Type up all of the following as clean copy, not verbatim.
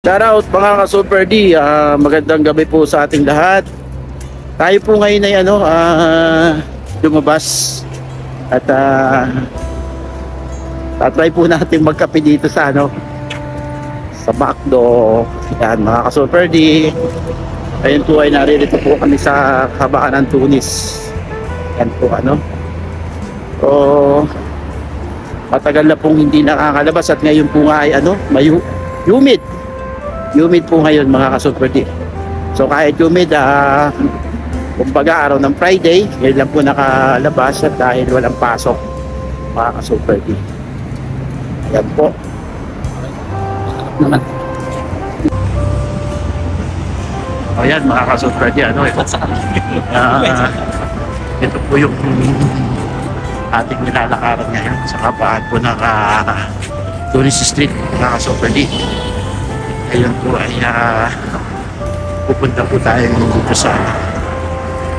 Shoutout mga ka-Super D, magandang gabi po sa ating lahat. Tayo po ngayon ay lumabas at tatry po natin magkape dito sa sa McDo. Yan mga ka-Super D. Ayun po ay naririto po kami sa habaan ng Tunis. Yan po So, matagal na pong hindi nakakalabas at ngayon po nga ay humid. Humid po ngayon mga ka-Super D. So kahit humid, kumbaga araw ng Friday, ngayon lang po nakalabas at dahil walang pasok mga ka-Super D. Ayan po. Naman. O yan mga ka-Super D, ito po yung ating nilalakaran ngayon sa kabaan po ng Tunis Street mga ka-Super D. Ngayon po ay pupunta po tayo dito sa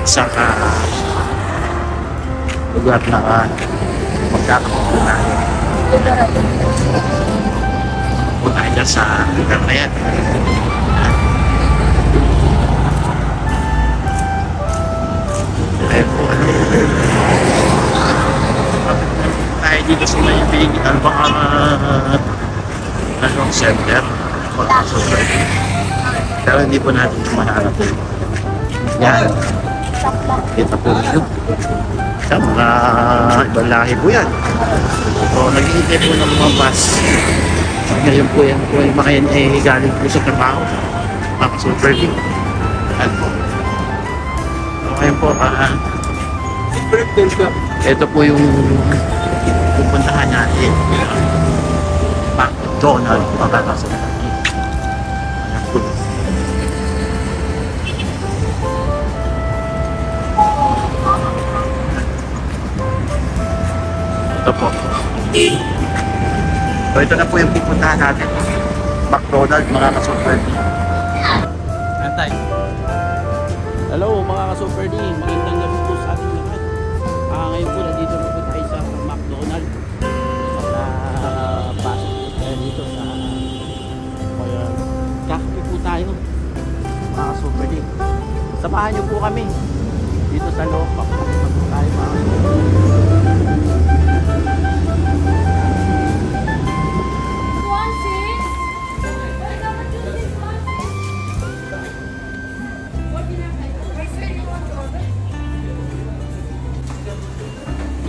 isang lugar na magkakapunta natin. Punta tayo sa lugar na yan. Ayun po tayo dito sa may big center. Pero hindi po natin mahanap. Yan. Kita po rin. Sa mga ibang lahi po yan. So, nag-iintay po ng mga bus. Ngayon po yan po yung mga yan galing po sa trabaho. Mga Super D. Yan po. So, ngayon po, ito po yung pupuntahan natin. McDonald's, mga Super D. Ito po. So ito na po yung pupuntahan natin. McDonald's, mga ka-Super D. Antay. Hello mga ka-Super D. Magandang gabi po sa ating lahat. Ngayon po nandito na po tayo sa McDonald's. Pasok po tayo dito sa kakape po tayo. Mga ka-Super D. Samahan niyo po kami dito sa loob. Papunta po tayo mga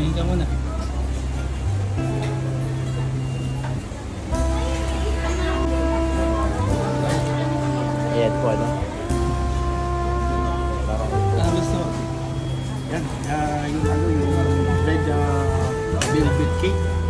Tingin ka muna. ayan po Ano gusto mo? yan yung red velvet cake.